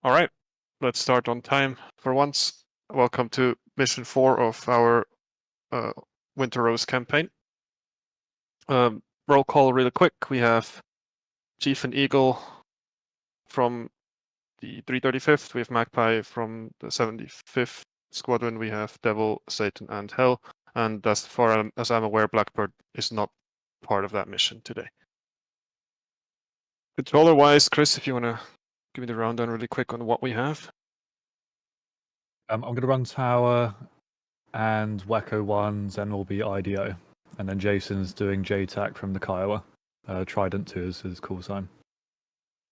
All right, let's start on time for once. Welcome to mission 4 of our Winter Rose campaign. Roll call really quick. We have Chief and Eagle from the 335th. We have Magpie from the 75th Squadron. We have Devil, Satan, and Hell. And as far as I'm aware, Blackbird is not part of that mission today. Controller-wise, Chris, if you want to give me the rundown really quick on what we have. I'm going to run Tower and Wecco 1, then will be IDO. And then Jason's doing JTAC from the Kiowa. Trident 2 is his call sign.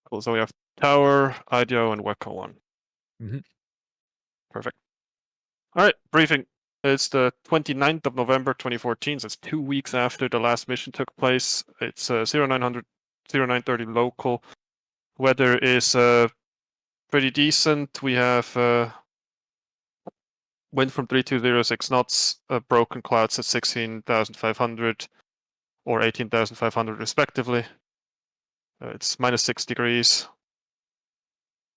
Cool, so we have Tower, IDO, and Wecco 1. Mm-hmm. Perfect. All right, briefing. It's the 29th of November 2014, so it's 2 weeks after the last mission took place. It's 0900, 0930 local. Weather is pretty decent. We have wind from 3206 knots, broken clouds at 16,500 or 18,500 respectively. It's -6 degrees.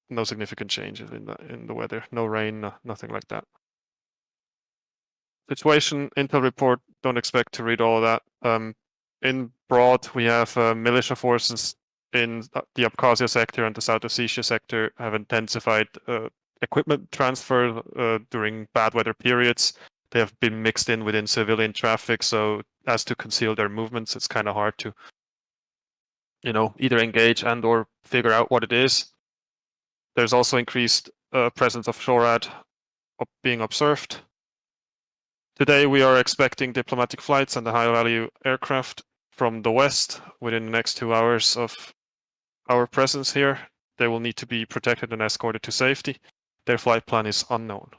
No significant changes in the weather. No rain, nothing like that. Situation, intel report, don't expect to read all of that. In broad, we have militia forces in the Abkhazia sector and the South Ossetia sector have intensified equipment transfer during bad weather periods. They have been mixed in within civilian traffic, so as to conceal their movements, it's kind of hard to, either engage and or figure out what it is. There's also increased presence of SHORAD being observed. Today we are expecting diplomatic flights and the high-value aircraft from the west within the next 2 hours of our presence here. They will need to be protected and escorted to safety. Their flight plan is unknown.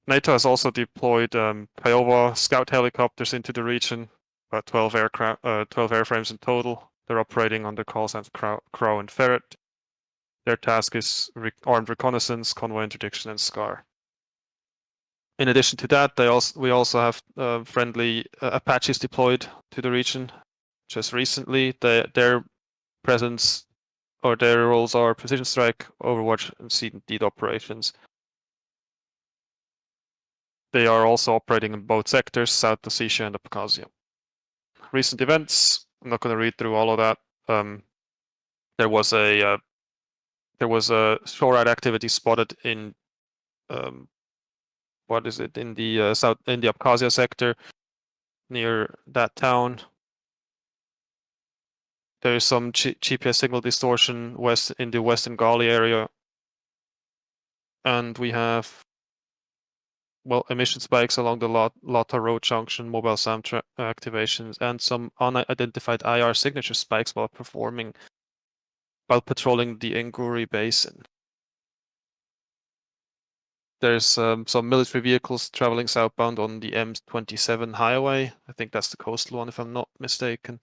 NATO has also deployed Kiowa scout helicopters into the region, about 12 airframes in total. They're operating under call signs Crow and Ferret. Their task is armed reconnaissance, convoy interdiction, and SCAR. In addition to that, we also have friendly Apaches deployed to the region just recently. Their presence or their roles are precision strike, overwatch, and seed and deed operations. They are also operating in both sectors, South Ossetia and Abkhazia. Recent events, I'm not going to read through all of that. There was a SHORAD activity spotted in in the Abkhazia sector near that town. There is some GPS signal distortion in the Western Gali area, and we have emission spikes along the Lata Road junction, mobile SAM activations, and some unidentified IR signature spikes while patrolling the Nguri Basin. There's some military vehicles traveling southbound on the M27 highway. I think that's the coastal one, if I'm not mistaken.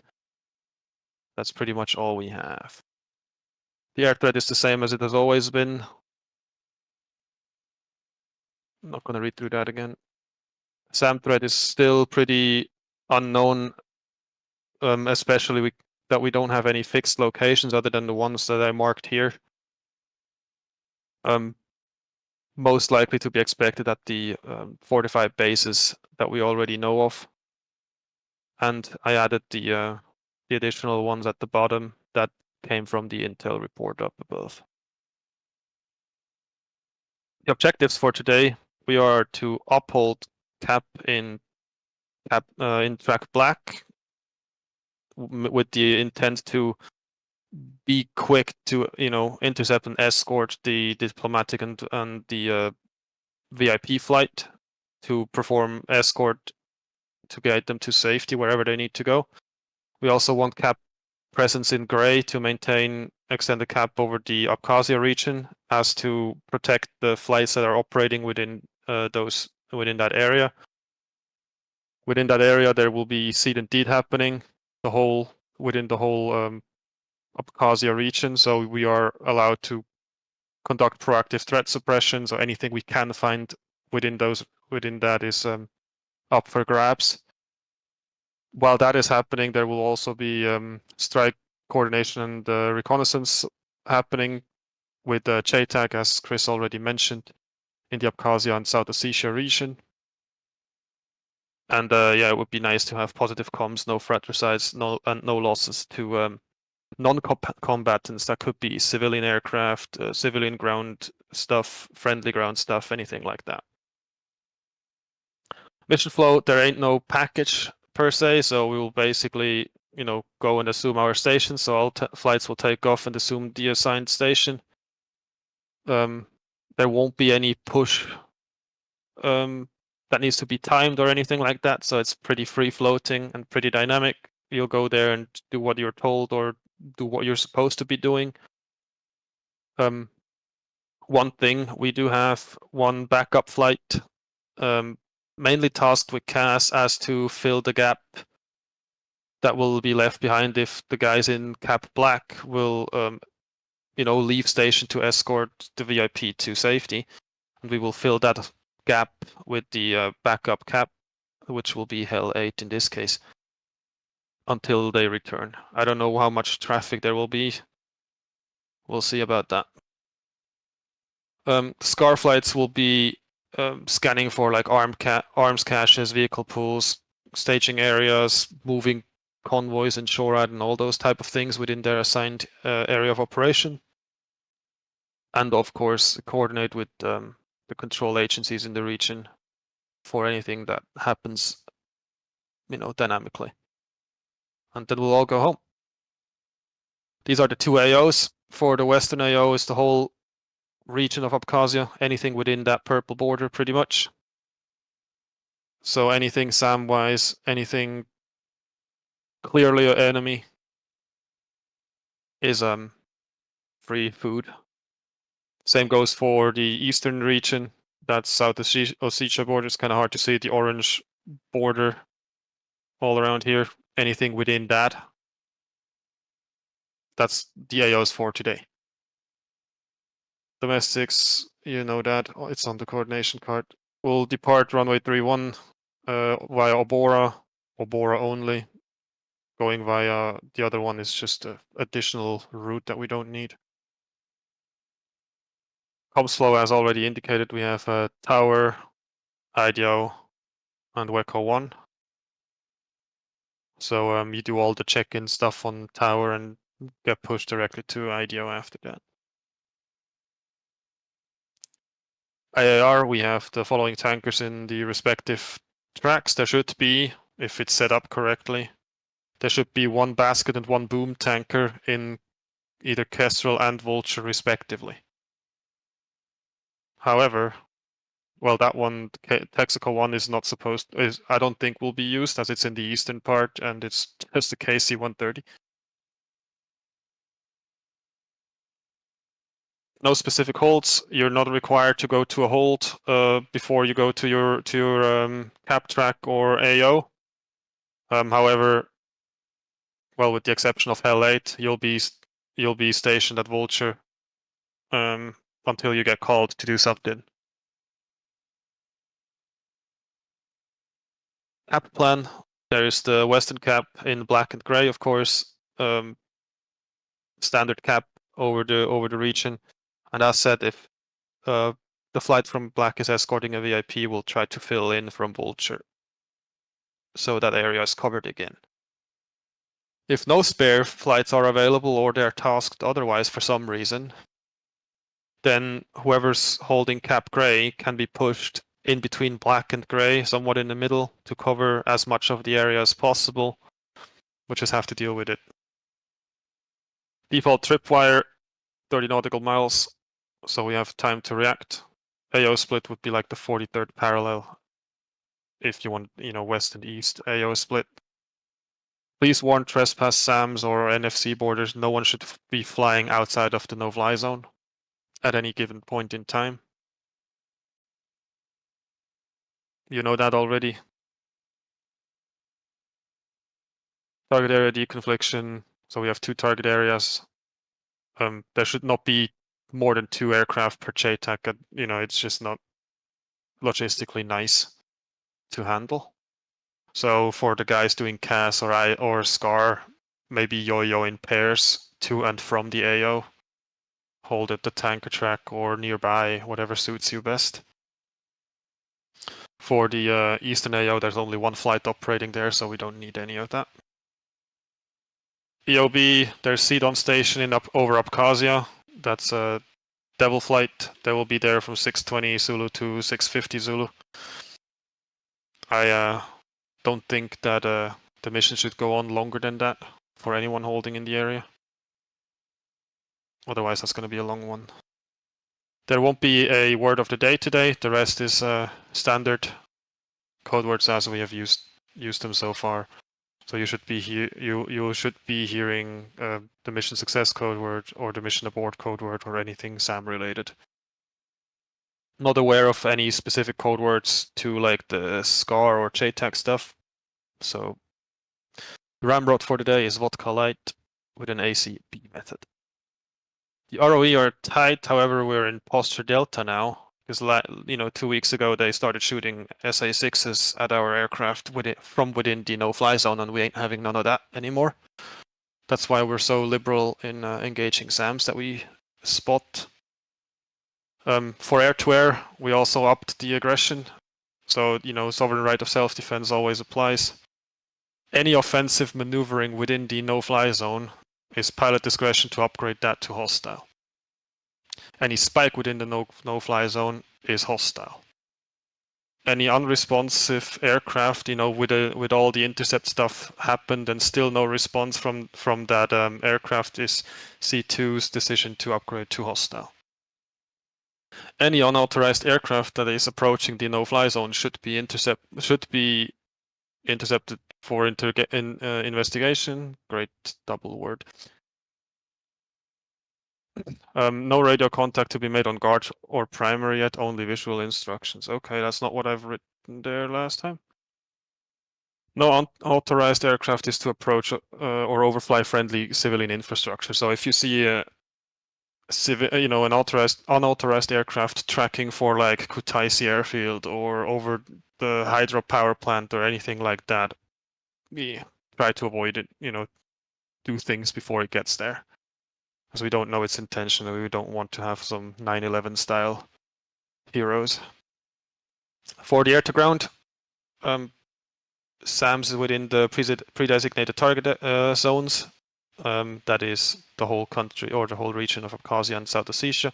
That's pretty much all we have. The air threat is the same as it has always been. I'm not going to read through that again. SAM threat is still pretty unknown, especially that we don't have any fixed locations other than the ones that I marked here. Most likely to be expected at the 45 bases that we already know of. And I added the additional ones at the bottom that came from the intel report up above. The objectives for today, we are to uphold cap in track black with the intent to be quick to intercept and escort the diplomatic and the VIP flight to perform escort to guide them to safety wherever they need to go. We also want cap presence in gray to maintain extended cap over the Abkhazia region as to protect the flights that are operating within that area. Within that area, there will be seed and deed happening within the whole Abkhazia region, so we are allowed to conduct proactive threat suppression. So anything we can find within that is up for grabs. While that is happening, there will also be strike coordination and reconnaissance happening with JTAG, as Chris already mentioned, in the Abkhazia and South Ossetia region. And yeah, it would be nice to have positive comms, no fratricides, no losses to non-combatants. That could be civilian aircraft, civilian ground stuff, friendly ground stuff, anything like that. Mission flow, there ain't no package per se, so we will basically, go and assume our station. So all flights will take off and assume the assigned station. There won't be any push that needs to be timed or anything like that. So it's pretty free floating and pretty dynamic. You'll go there and do what you're told or do what you're supposed to be doing. One thing, we do have one backup flight, mainly tasked with CAS as to fill the gap that will be left behind if the guys in Cap Black will, leave station to escort the VIP to safety. And we will fill that gap with the backup cap, which will be Hell 8 in this case, until they return. I don't know how much traffic there will be. We'll see about that. Scar flights will be scanning for like arms caches, vehicle pools, staging areas, moving convoys and SHORAD and all those type of things within their assigned area of operation. And of course, coordinate with the control agencies in the region for anything that happens, dynamically. And then we'll all go home. These are the two AOs. For the Western AO is the whole region of Abkhazia, anything within that purple border pretty much. So anything SAM-wise, anything clearly an enemy is free food. Same goes for the eastern region. That's South Ossetia border. It's kind of hard to see the orange border all around here. Anything within that. That's the AOs for today. Domestics, you know that. It's on the coordination card. We'll depart runway 31 via Obora only. Going via the other one is just an additional route that we don't need. Comms flow, as already indicated, we have Tower, IDO, and WECO 1. So you do all the check-in stuff on Tower and get pushed directly to IDO after that. IAR, we have the following tankers in the respective tracks. There should be, if it's set up correctly, there should be one basket and one boom tanker in either Kestrel and Vulture respectively. However, well, that one, Texaco 1 is not supposed, I don't think will be used as it's in the eastern part and it's just the KC-130. No specific holds. You're not required to go to a hold before you go to your cap track or AO. However, well, with the exception of Hell 8, you'll be stationed at Vulture until you get called to do something. Cap plan. There is the Western cap in black and gray, of course. Standard cap over the region. And as said, if the flight from black is escorting a VIP, we'll try to fill in from Vulture, so that area is covered again. If no spare flights are available or they're tasked otherwise for some reason, then whoever's holding cap gray can be pushed in between black and gray, somewhat in the middle, to cover as much of the area as possible. We'll just have to deal with it. Default tripwire, 30 nautical miles, so we have time to react. AO split would be like the 43rd parallel if you want, west and east AO split. Please warn trespass SAMs or NFC borders. No one should be flying outside of the no-fly zone at any given point in time. You know that already. Target area deconfliction. So we have 2 target areas. There should not be more than 2 aircraft per JTAC. It's just not logistically nice to handle. So for the guys doing CAS or SCAR, maybe yo-yo in pairs to and from the AO. hold at the tanker track or nearby, whatever suits you best. For the Eastern AO, there's only one flight operating there, so we don't need any of that. EOB, there's Sidon Station in over Abkhazia. That's a Devil Flight. They will be there from 620 Zulu to 650 Zulu. I don't think that the mission should go on longer than that for anyone holding in the area. Otherwise, that's going to be a long one. There won't be a word of the day today. The rest is standard code words as we have used them so far. So you should be you should be hearing the mission success code word or the mission abort code word or anything SAM related. Not aware of any specific code words to like the SCAR or JTAG stuff. So Ramrod for the day is vodka light with an ACB method. The ROE are tight, however we're in posture delta now. Because 2 weeks ago they started shooting SA-6s at our aircraft from within the no-fly zone, and we ain't having none of that anymore. That's why we're so liberal in engaging SAMs that we spot. For air-to-air, we also upped the aggression. So, sovereign right of self-defense always applies. Any offensive maneuvering within the no-fly zone is pilot discretion to upgrade that to hostile. Any spike within the no-fly zone is hostile. Any unresponsive aircraft, with all the intercept stuff happened and still no response from that aircraft, is C2's decision to upgrade to hostile. Any unauthorized aircraft that is approaching the no-fly zone should be intercepted for investigation. Great double word. No radio contact to be made on guard or primary yet, only visual instructions. Okay, that's not what I've written there last time. No unauthorized aircraft is to approach or overfly friendly civilian infrastructure. So if you see an unauthorized aircraft tracking for like Kutaisi airfield or over the hydropower plant or anything like that, try to avoid it. Do things before it gets there. Because we don't know its intention, and we don't want to have some 9/11 style heroes. For the air-to-ground, SAMs within the pre-designated target zones. That is the whole country or the whole region of Abkhazia and South Ossetia,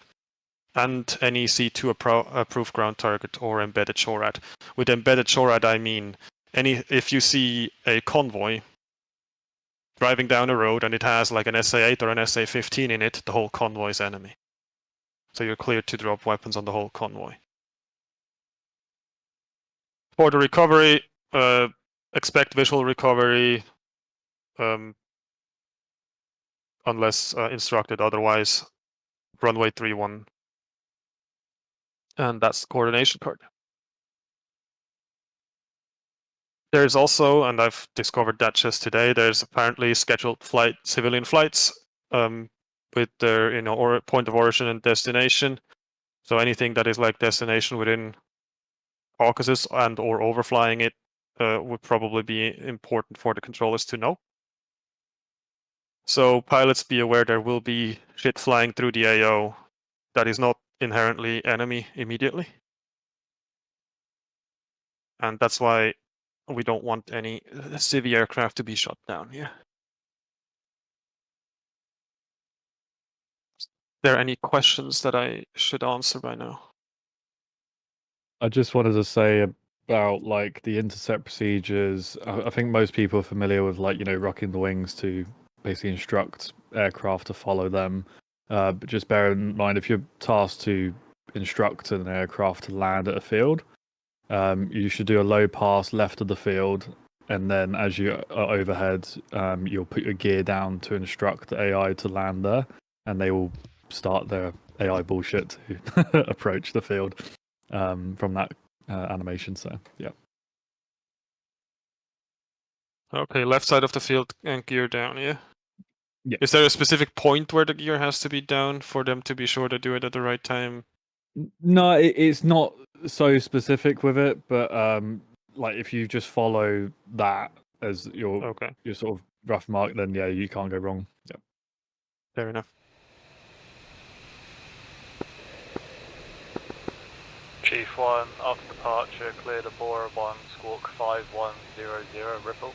and any C2 approved ground target or embedded SHORAD. With embedded SHORAD, I mean if you see a convoy driving down a road and it has like an SA-8 or an SA-15 in it, the whole convoy is enemy. So you're cleared to drop weapons on the whole convoy. For the recovery, expect visual recovery unless instructed otherwise. Runway 31. And that's the coordination card. There's also, and I've discovered that just today, there's apparently scheduled civilian flights with their point of origin and destination. So anything that is like destination within Caucasus and or overflying it would probably be important for the controllers to know. So pilots, be aware there will be shit flying through the AO that is not inherently enemy immediately. And that's why we don't want any civvy aircraft to be shot down here. There any questions that I should answer by now? I just wanted to say about like the intercept procedures. I think most people are familiar with rocking the wings to basically instruct aircraft to follow them. But just bear in mind, if you're tasked to instruct an aircraft to land at a field, you should do a low pass left of the field, and then as you are overhead, you'll put your gear down to instruct the AI to land there, and they will start their AI bullshit to approach the field from that animation. So yeah. Okay, left side of the field and gear down, yeah? Yeah. Is there a specific point where the gear has to be down for them to be sure to do it at the right time? No, it's not so specific with it, but like if you just follow that as your sort of rough mark, then yeah, you can't go wrong. Yeah. Fair enough. Chief 1, after departure, clear the Bora 1, squawk 5100, Ripple.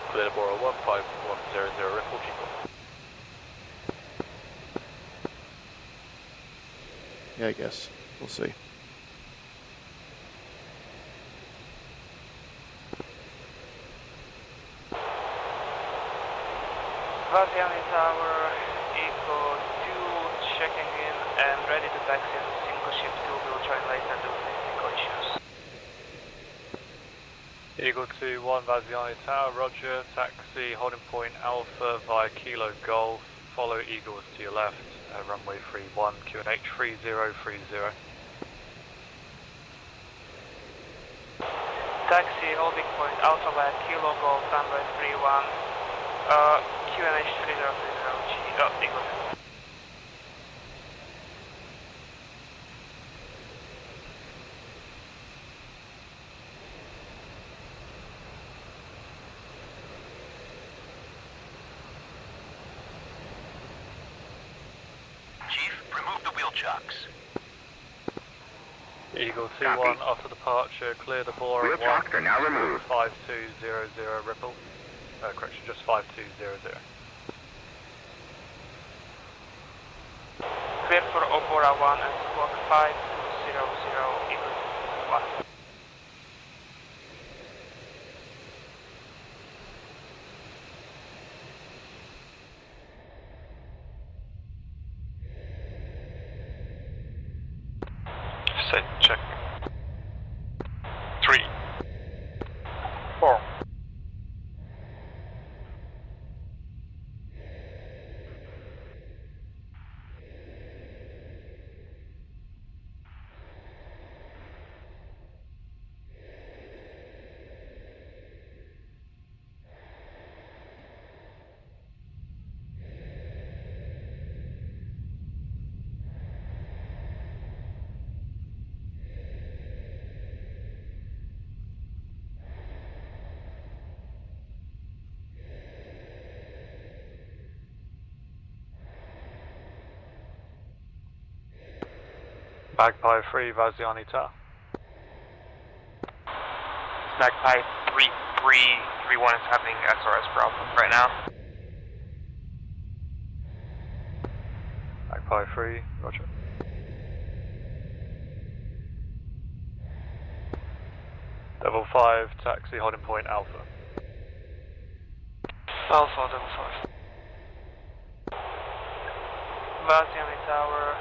Clear the Bora 1, 5100, Ripple, Chief 1. Yeah, I guess. We'll see. Vaziani Tower, Eco 2 checking in and ready to taxi in single shift 2. We'll join later due to technical issues. Eagle 2-1, Vaziani Tower, roger, taxi, holding point Alpha via Kilo Golf, follow Eagles to your left, runway 31, QNH 3030. Taxi, holding point Alpha via Kilo Golf, runway 31, QNH 3030, Eagle 2. Eagle 2-1, after departure, clear the Bora 1, now removed. 5200, Ripple. Correction, just 5200. Clear for Bora 1 and squawk 5200, Eagle 1. Set check. 3, 4. Magpie 3, Vaziani Tower. Magpie 3331 is having SRS problem right now. Magpie 3, roger. Devil 5, taxi, holding point Alpha. Alpha, Devil 5. Vaziani Tower,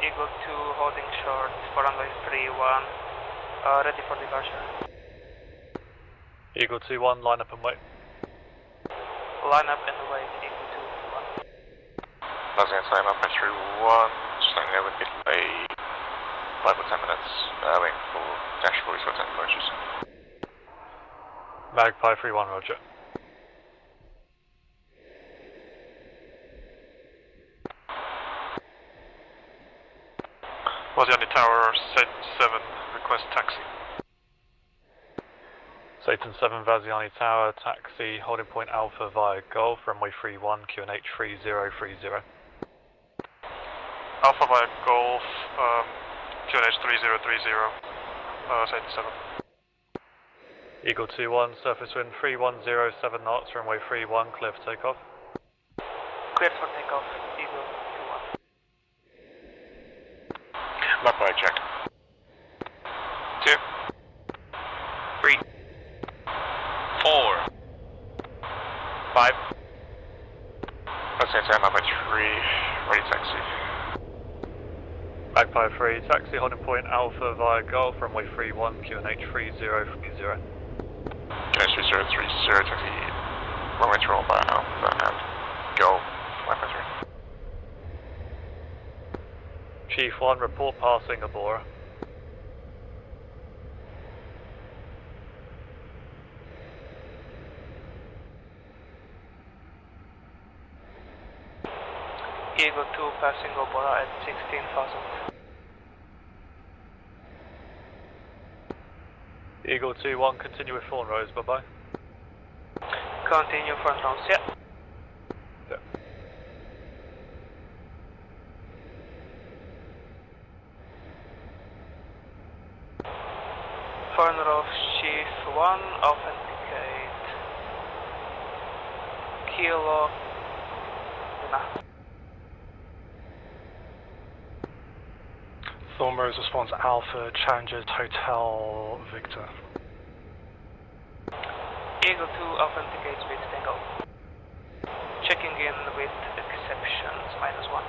Eagle 2 holding short for runway 31, ready for departure. Eagle 2-1, line up and wait. Line up and wait, Eagle 2 1. Vaziani Tower, Magpie 3-1, just letting you know we're delayed 5 or 10 minutes, waiting for dash 40 for 10 approaches. Magpie 3-1, roger. Vaziani Tower, Satan 7, request taxi. Satan 7, Vaziani Tower, taxi, holding point Alpha via Golf, runway 31, QNH 3030. Alpha via Golf, QNH 3030, Satan 7. Eagle 2-1, surface wind 310, 7 knots, runway 31, clear for takeoff. Clear for takeoff, Eagle 2 1. Magpie check. 2, 3, 4, 5. Vaziani Tower, Magpie 3, ready taxi. Magpie 3, taxi, holding point Alpha via Golf, runway 31, QNH 3030. QNH 3030, taxi, runway 12 by Alpha and go, Magpie 3. Chief 1, report passing Abora. Eagle 2 passing Obora at 16,000. Eagle 2-1, continue with THORNROSE, bye-bye. Continue front rounds, yeah. Yeah. THORNROSE Chief 1, authenticate. Kilo Lima. THORNROSE response Alpha, challenges Hotel Victor. Eagle 2 authenticates with Tango. Checking in with exceptions, -1.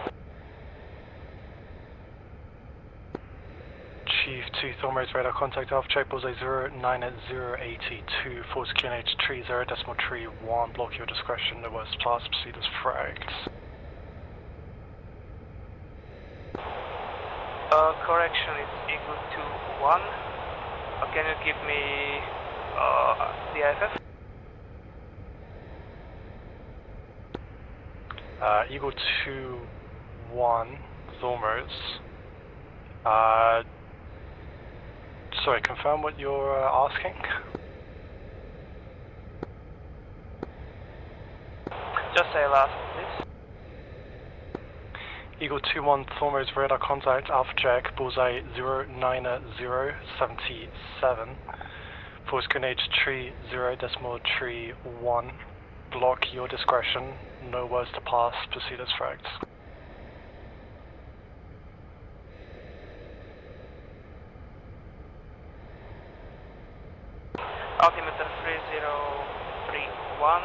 Chief 2, THORNROSE radar contact Alpha check, bullseye 09082, force QNH tree 0.31, block your discretion, no words past, proceed as fragged. Correction, it's Eagle 2-1. Can you give me the IFF? Eagle 2-1, THORNROSE. Sorry, confirm what you're asking? Just say last, please. Eagle 2-1, THORNROSE radar contact, Alpha check, bullseye 09077, force QNH tree 0.31, block your discretion, no words to pass, proceed as fragged. Altimeter 3031.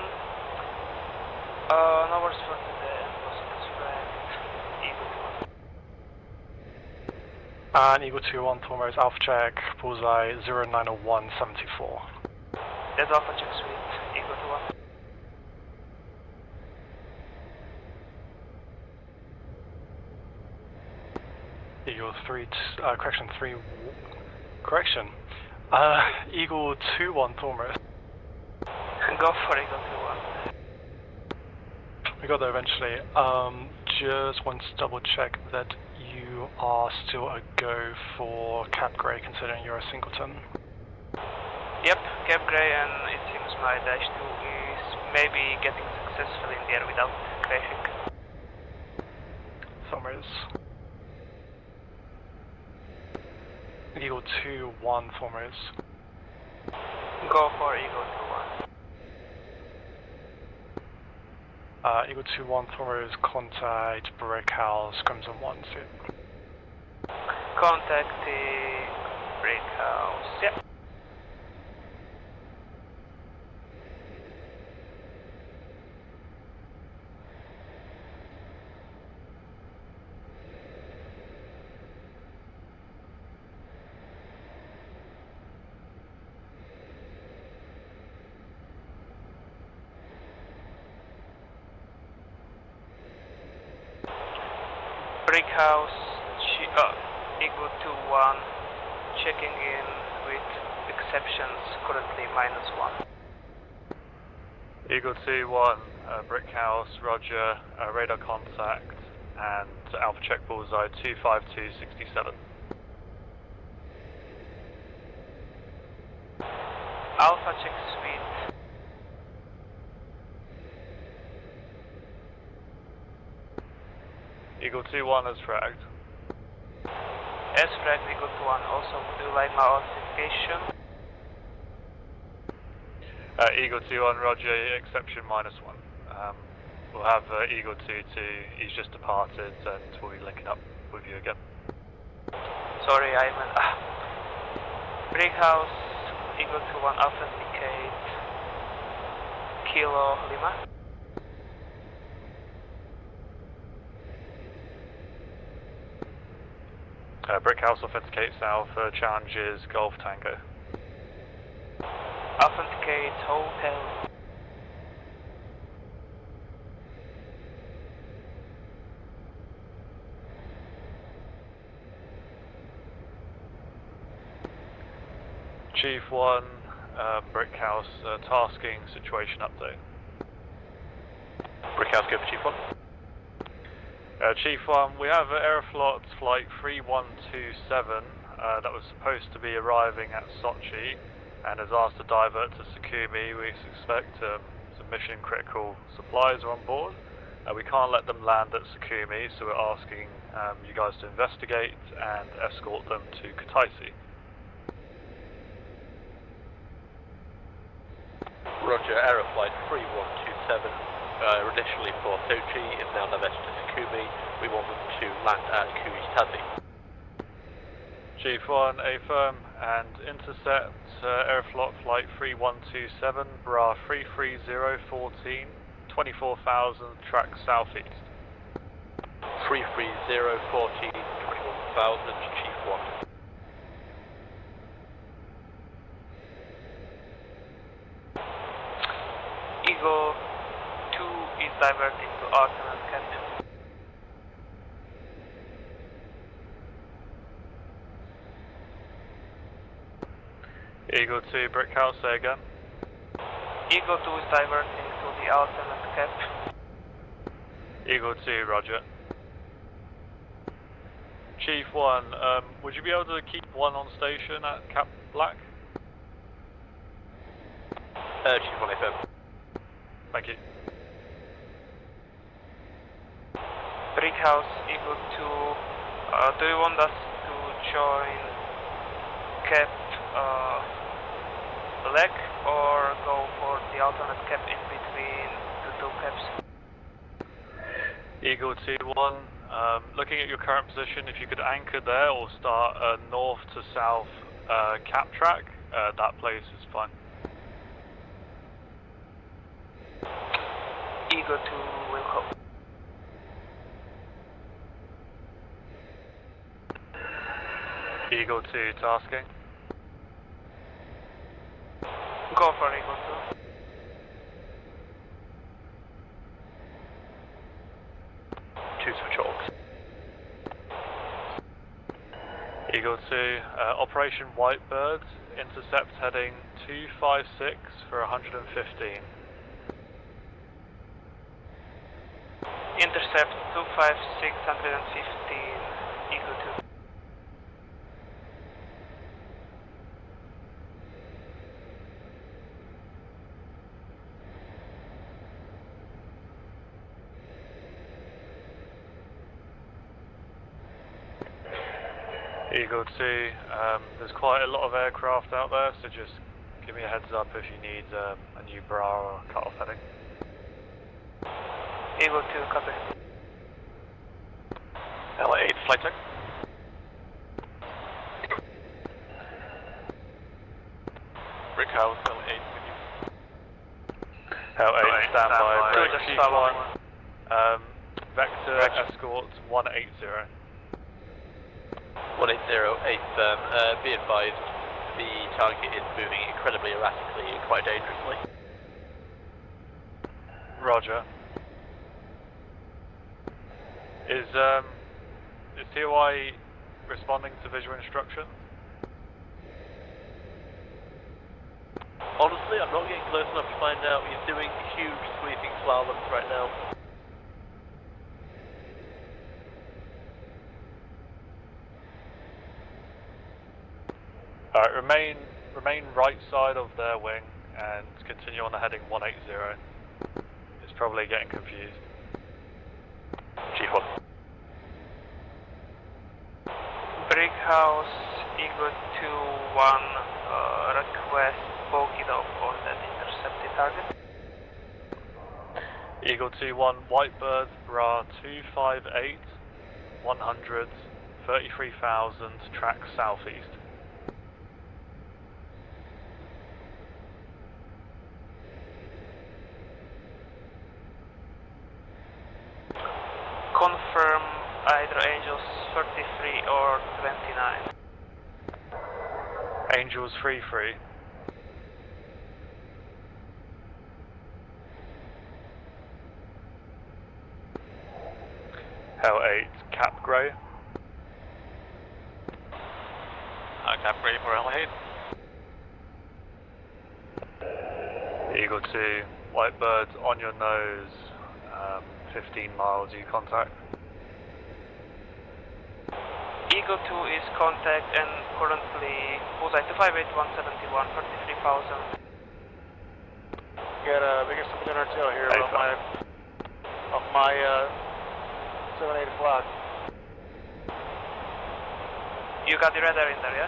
No words for today. Proceed as fragged. Eagle 2-1. And Eagle 2-1, THORNROSE Alpha check, bullseye 090174. That's Alpha check suite. Eagle 2-1. Eagle 3, correction 3, correction. Eagle 2-1, THORNROSE. Go for Eagle 2-1. We got there eventually. Just want to double check that you are still a go for Cap Grey, considering you're a singleton. Yep, Cap Grey, and it seems my Dash 2 is maybe getting successful in the air without crashing. THORNROSE. Eagle 2-1, THORNROSE. Go for Eagle 2-1. Eagle 2-1, THORNROSE, contact BRICKHOUSE, Crimson 1, see. Contacting BRICKHOUSE, yeah. BRICKHOUSE, Eagle 2-1, checking in with exceptions, currently -1. Eagle 2-1, BRICKHOUSE, roger, radar contact, and Alpha check bullseye 25267. Alpha check suite. Eagle 2-1 is fragged. As fragged, Eagle 2-1. Also, would you like my authentication? Eagle 2-1, roger, exception -1. We'll have Eagle 2-2, he's just departed, and we'll be linking up with you again. Sorry, I'm an... BRICKHOUSE, Eagle 2-1, authenticate. Kilo Lima. BRICKHOUSE authenticates Alpha, challenges Golf Tango. Authenticate Hotel. Chief 1, BRICKHOUSE, tasking situation update. BRICKHOUSE, go for Chief 1. Chief 1, we have Aeroflot flight 3127 that was supposed to be arriving at Sochi and has asked to divert to Sukhumi. We suspect some mission critical supplies are on board. We can't let them land at Sukhumi, so we're asking you guys to investigate and escort them to Kutaisi. Roger, Aeroflight 3127, initially for Sochi, is now diverted to Sukumi. We want them to land at Kuishitazi. Chief 1, affirm, and intercept Aeroflot Flight 3127, bra 33014, 24,000, track southeast. 33014, 21,000, Chief 1. Eagle 2 is diverting to Arsenal Camp. Eagle 2, Brickhouse, say again. Eagle 2 is diverting to the alternate cap. Eagle 2, roger. Chief 1, would you be able to keep 1 on station at Cap Black? Chief 1, affirm. Thank you. Brickhouse, Eagle 2, do you want us to join cap Black or go for the alternate cap in between the two caps? Eagle 2-1, looking at your current position, if you could anchor there or start a north to south cap track, that place is fine. Eagle 2 will come. Eagle 2 tasking. Go for Eagle 2. 2 switch orcs. Eagle 2, Operation Whitebird, intercept heading 256 for 115. Intercept 256, 115, Eagle 2. Eagle 2, there's quite a lot of aircraft out there, so just give me a heads up if you need a new bra or cut-off heading. Eagle 2, copy. LA8, flight check. Brickhouse, LA8, with you. L8, standby, Two, break, just Chief follow. 1, Vector Escort 180. 180, be advised, the target is moving incredibly erratically and quite dangerously. Roger. Is TOI responding to visual instruction? Honestly, I'm not getting close enough to find out. He's doing huge sweeping slaloms right now. Alright, remain right side of their wing and continue on the heading 180. It's probably getting confused. Chief 1. Brickhouse, Eagle 2-1, request bogey dog on that intercepted target. Eagle 2-1, Whitebird, bra 258, 100, 33,000, track southeast. Confirm either Angels 33 or 29. Angels 3-3. L8, Cap Grey. Cap ready for L8. Eagle 2, Whitebird on your nose, 15 miles, you contact. Eagle 2 is contact and currently bullseye 258, 171, 33,000. Got a biggest dinner tail here off my 7, 8 o'clock. You got the radar in there, yeah?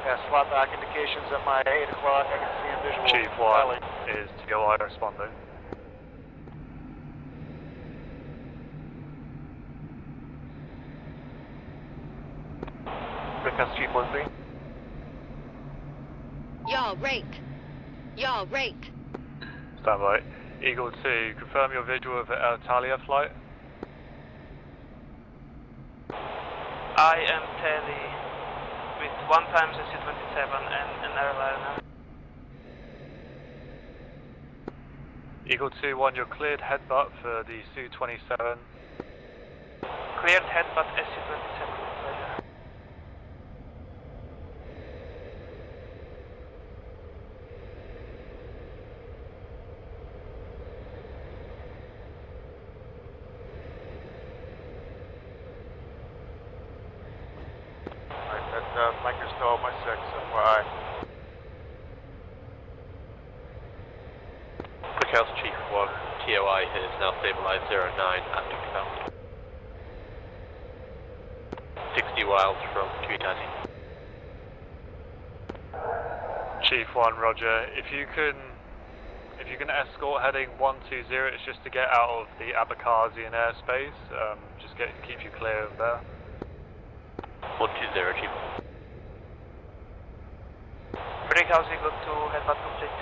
Yes. slot back indications at my 8 o'clock. I can see a visual. Chief 1 is TOI responding. BRICKHOUSE Chief 1-3. Yaw rate. Yaw rate. Stand by. Eagle 2, confirm your visual of the Italia flight. I am Tele with 1 times SU-27 and an airliner. Eagle 2-1, you're cleared headbutt for the Su-27. Cleared headbutt SU-27. Flankers still my 6, FYI. BRICKHOUSE Chief 1, TOI is now stabilized 09 at Ducktown. 60 miles from Tweetati. Chief 1, roger. If you can escort heading 120, it's just to get out of the Abkhazian airspace. Just keep you clear of there. 120, Chief 1. BRICKHOUSE Eagle 2, headbutt complete.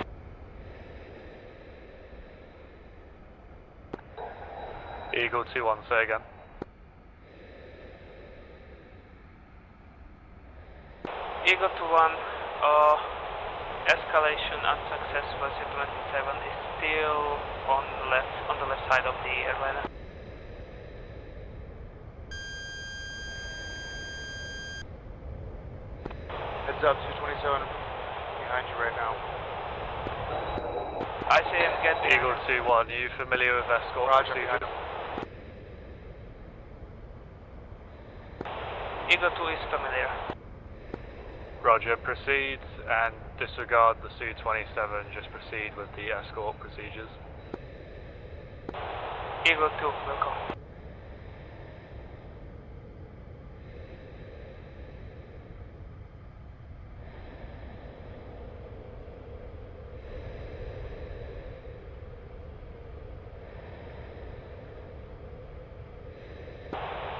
Eagle 2-1, say again. Eagle 2-1, escalation unsuccessful. SU-27 is still on the left side of the airliner. Heads up, 227 behind you right now. I see him get Eagle 2-1, are you familiar with escort Roger, procedures? behind him. Eagle 2 is familiar. Roger, proceed and disregard the Su-27, just proceed with the escort procedures. Eagle 2, welcome.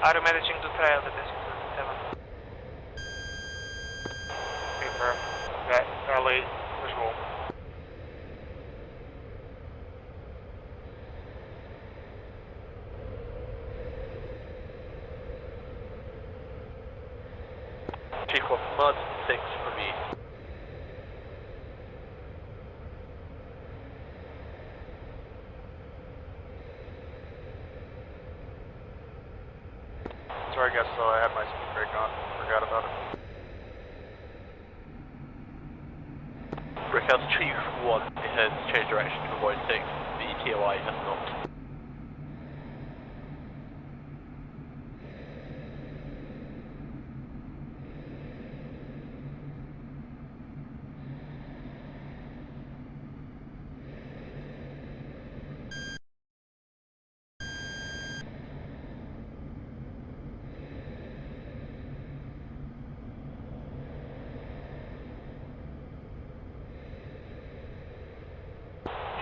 Are you managing to trail the SU-27? Confirm. That LA visual. Chief 1, Mud 6 from east. Sorry, I guess so. I had my speed brake on. Forgot about it. BRICKHOUSE Chief 1 has changed direction to avoid 6. The TOI has not.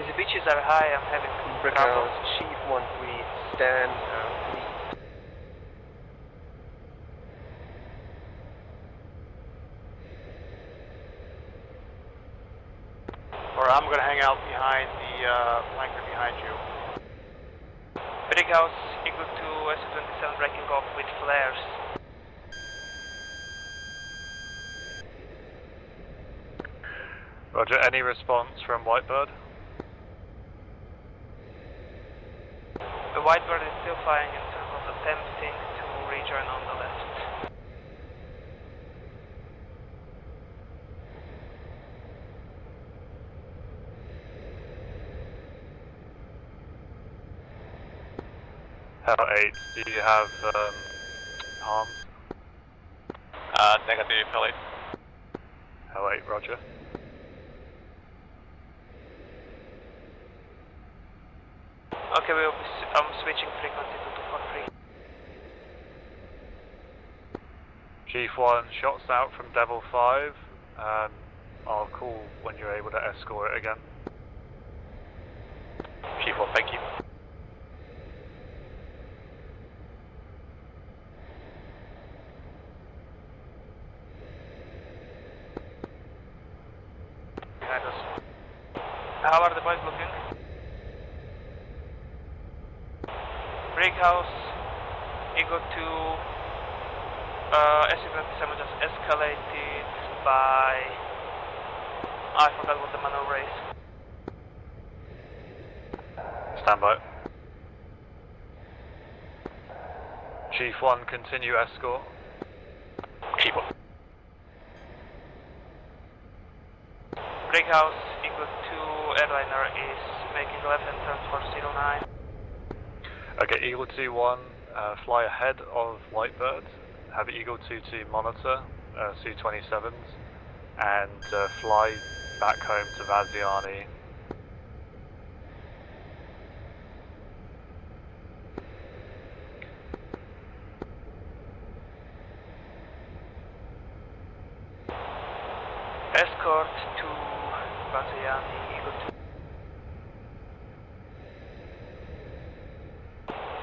The beaches are high, I'm having BRICKHOUSE Chief 1-3, stand lead. Or I'm going to hang out behind the flanker behind you. BRICKHOUSE Eagle 2, SU-27 breaking off with flares. Roger, any response from Whitebird? The Whitebird is still flying in circles, attempting to rejoin on the left. Hell 8, do you have harms? Negative, Hell 8. Hell 8, roger. Okay, I'm switching frequency to 243. Chief 1, shots out from Devil 5. I'll call when you're able to escort it again. Chief 1, thank you. Behind us. How are the boys looking? BRICKHOUSE, Eagle 2, SU-27 just escalated by... I forgot what the maneuver is. Stand by. Chief 1, continue escort. Chief 1. BRICKHOUSE, Eagle 2 airliner is making left-hand turn for 09. Okay, Eagle 2-1, fly ahead of Whitebird. Have Eagle 2-2 monitor Su-27s and fly back home to Vaziani. Escort to Vaziani, Eagle 2.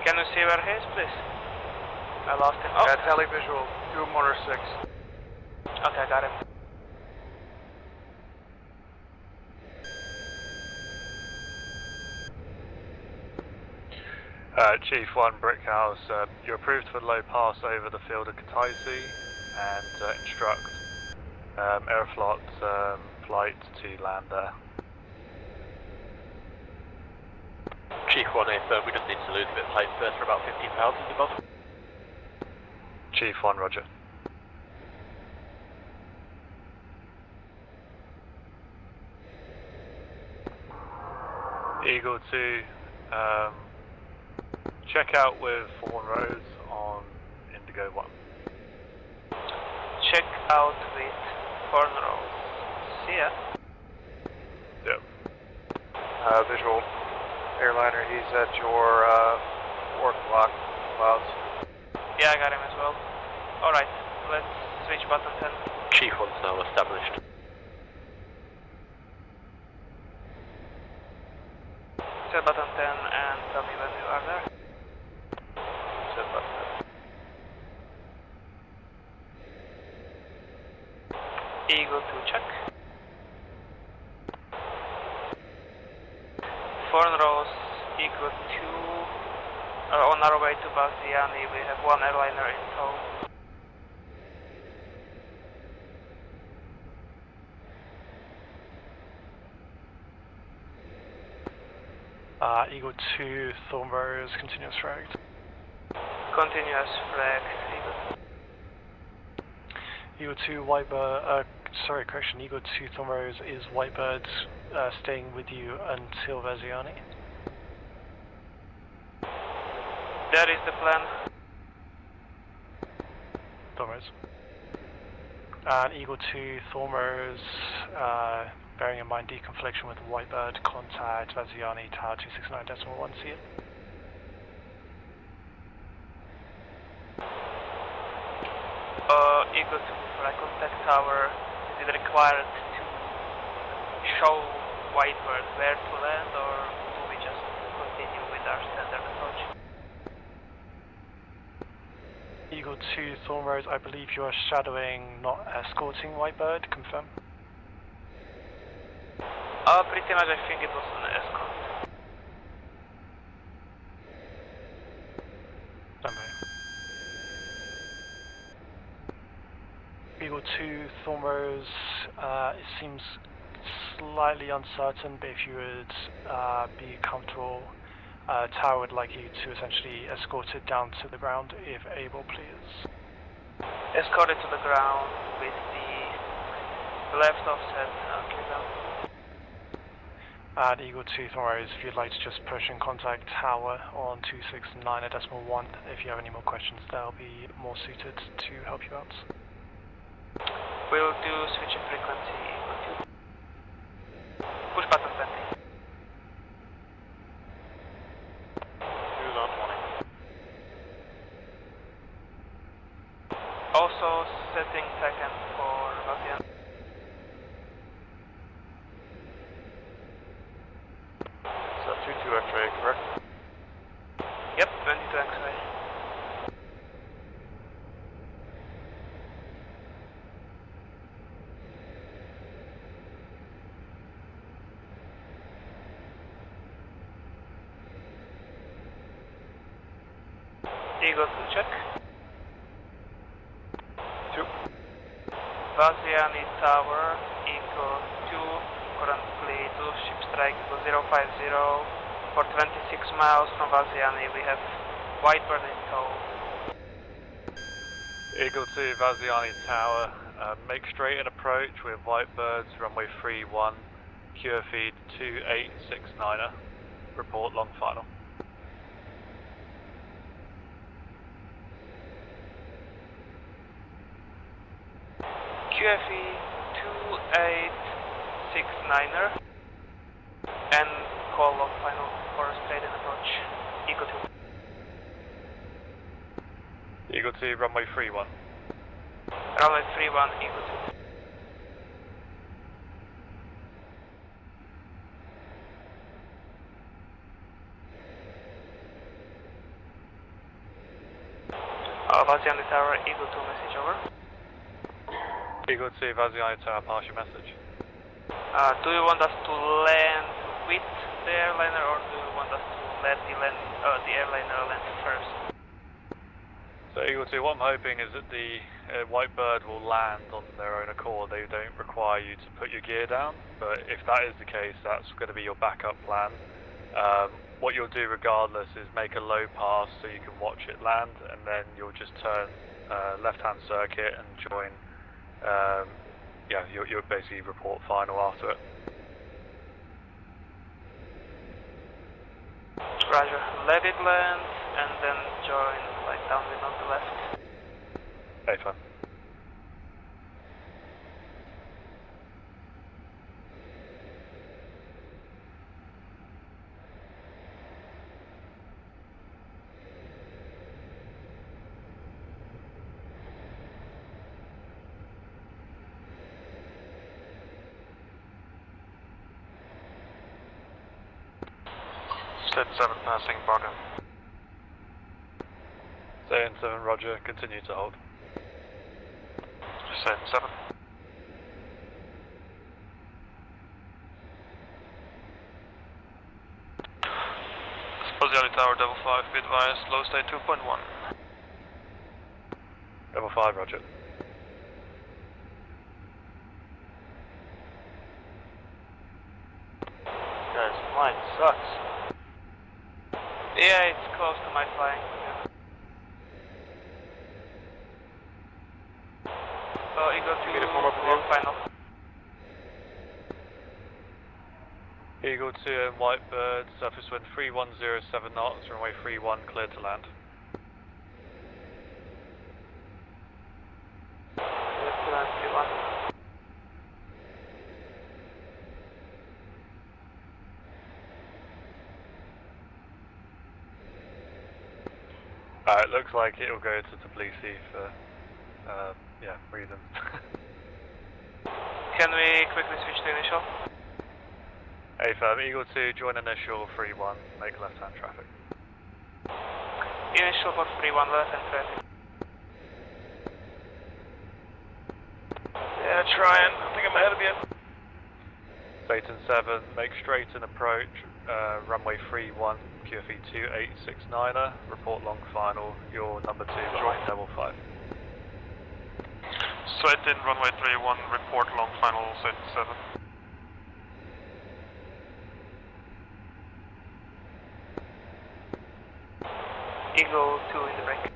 Can you see where he is, please? I lost him. Oh. Televisual, do motor 6. Okay, I got him. Chief 1, BRICKHOUSE, you're approved for low pass over the field of Kataisi and instruct Aeroflot flight to land there. Chief 1, if we just need to lose a bit of height first for about 15 pounds is above. Chief 1, roger. Eagle 2, check out with THORNROSE on Indigo 1. Check out with THORNROSE. See ya. Yep. Visual airliner, he's at your Warthog clouds. Yeah, I got him as well. Alright, let's switch button 10. Chief 1's now established. Set button 10 and tell me when you are there. Set button 10. Eagle 2 check. THORNROSE, Eagle 2. On our way to Vaziani, we have one airliner in tow. Eagle 2, THORNROSE, continuous fragged. Continuous flag, Eagle 2, Whitebird, sorry, correction, Eagle 2, THORNROSE, is Whitebird staying with you until Vaziani? That is the plan. THORNROSE. And Eagle 2, THORNROSE, bearing in mind deconfliction with Whitebird, contact Vaziani, tower 269.1, see it. Eagle 2, for I contact tower, is it required to show Whitebird where to land, or do we just continue with our standard approach? Eagle 2, THORNROSE, I believe you are shadowing, not escorting Whitebird, confirm? Pretty much I think it was an escort. Standby. Eagle 2, THORNROSE, it seems slightly uncertain, but if you would be comfortable, tower would like you to essentially escort it down to the ground, if able, please. Escort it to the ground with the left offset, okay, down. And Eagle 2, THORNROSE, if you'd like to just push and contact tower on 269.1, if you have any more questions, they'll be more suited to help you out. We'll do switching frequency, Eagle 2. Push button 20. Who's on 20? Also setting second for Vaziani. taxiway. Eagle to check. 2. Vaziani Tower, Eagle 2, currently 2 ship strike, Eagle 050, for 26 miles from Vaziani we have Whitebird in tow. Eagle 2, Vaziani Tower, make straight and approach with Whitebirds, runway 31, QFE 2869er, report long final. QFE 2869er and call long final for straight and approach. Eagle 2. Eagle 2, runway 31. Runway 31, Eagle 2. Vaziani Tower, Eagle 2, message over. Eagle 2, Vaziani Tower, pass your message. Do you want us to land with the airliner or do you want us to let the airliner land first? So Eagle 2, what I'm hoping is that the Whitebird will land on their own accord. They don't require you to put your gear down, but if that is the case, that's going to be your backup plan. What you'll do regardless is make a low pass so you can watch it land, and then you'll just turn left-hand circuit and join. You'll basically report final after it. Roger. Let it land and then join like downwind on the left. A-fan. Set 7 passing Bargain. Stay 7, roger, continue to hold. Set 7. Vaziani Tower, Devil 5, be advised, low state 2.1. Level 5, roger. Guys, mine sucks. Yeah, it's close to my flying. So Eagle 2, long final. Eagle 2 and Whitebird, surface wind 3107 knots, runway 31, clear to land. Clear to land 31. It looks like it'll go to Tbilisi for, reasons. Can we quickly switch to initial? A-Fab, Eagle 2, join initial 3-1, make left-hand traffic. Initial for 3-1, left and traffic. Yeah, trying. I think I'm ahead of you. Satan 7, make straight and approach, runway 31, QFE 2869er, report long final, your number 2 behind level 5. Straight in, runway 31, report long final, Satan 7. Eagle 2 in the break.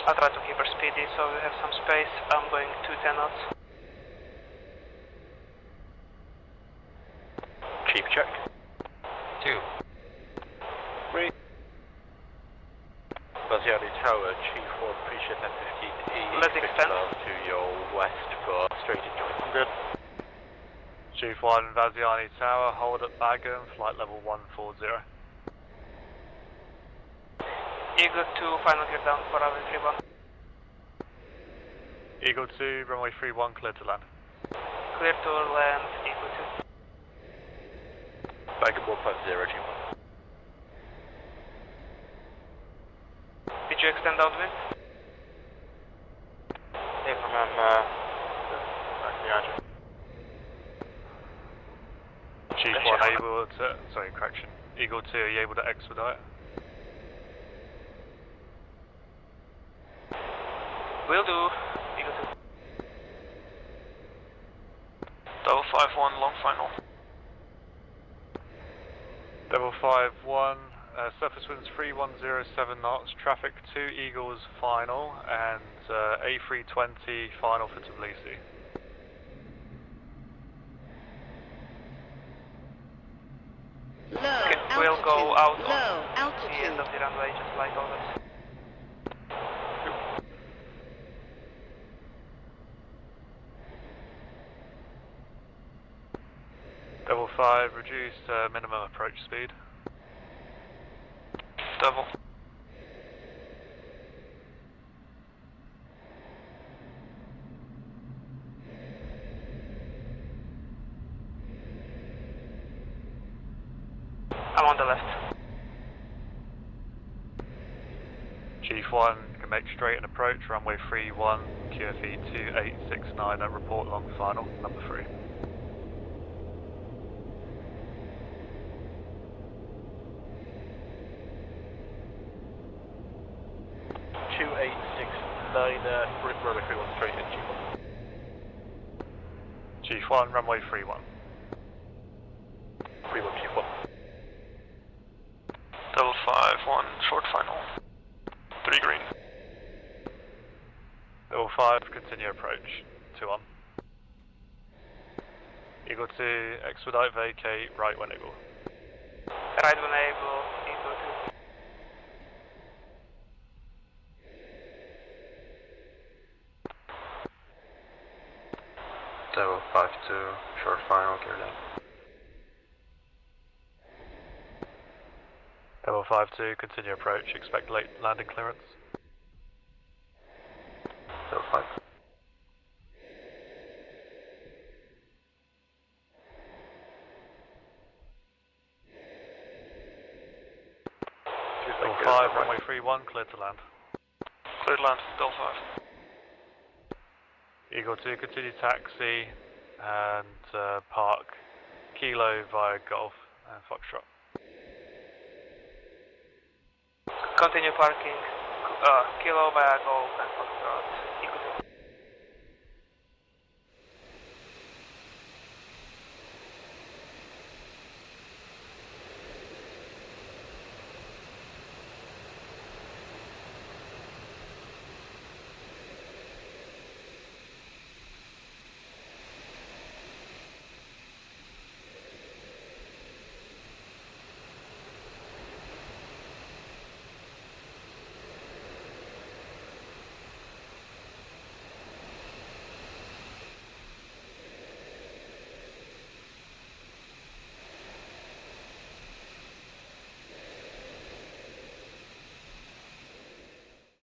I'll try to keep her speedy so we have some space. I'm going 210 knots. Chief check. 2. 3. Vaziani Tower, Chief 4 appreciate F-15E. Let's extend. To your west for straight in joint. I'm good. Chief 1, Vaziani Tower, hold at Bagum, flight level 140. Eagle 2, final gear down for runway 31. Eagle 2, runway 31, clear to land. Clear to land, Eagle 2. Bagum 150, Chief 1. Did you extend downwind? Hey, I'm back behind you. Chief 1, able to, sorry, correction. Eagle 2, are you able to expedite? Will do, Eagle 2. Double 5-1, long final. Double 5-1, surface winds 3107 knots, traffic 2 Eagles final, and A320 final for Tbilisi. Low Okay, altitude. we'll go out Low on the altitude. end of the runway, just like always. Double 5, reduce minimum approach speed. Double. I'm on the left. Chief 1, can make straight and approach, runway 31, QFE 2869, and report long final, number 3. Runway 31 straight in, Chief 1. Chief 1, runway 31. 31, Chief 1. Double 5-1, short final. 3 green. Double 5, continue approach, 2 on. Eagle 2, expedite vacate, right when able. Right when able, Eagle 2. Double 5-2, short final, gear down. Double 5-2, continue approach, expect late landing clearance. Double 5. Double 5, runway 31, clear to land. Clear to land, double 5. Eagle 2, continue taxi and park Kilo via Golf and Foxtrot. Continue parking, Kilo via Golf and Foxtrot, Eagle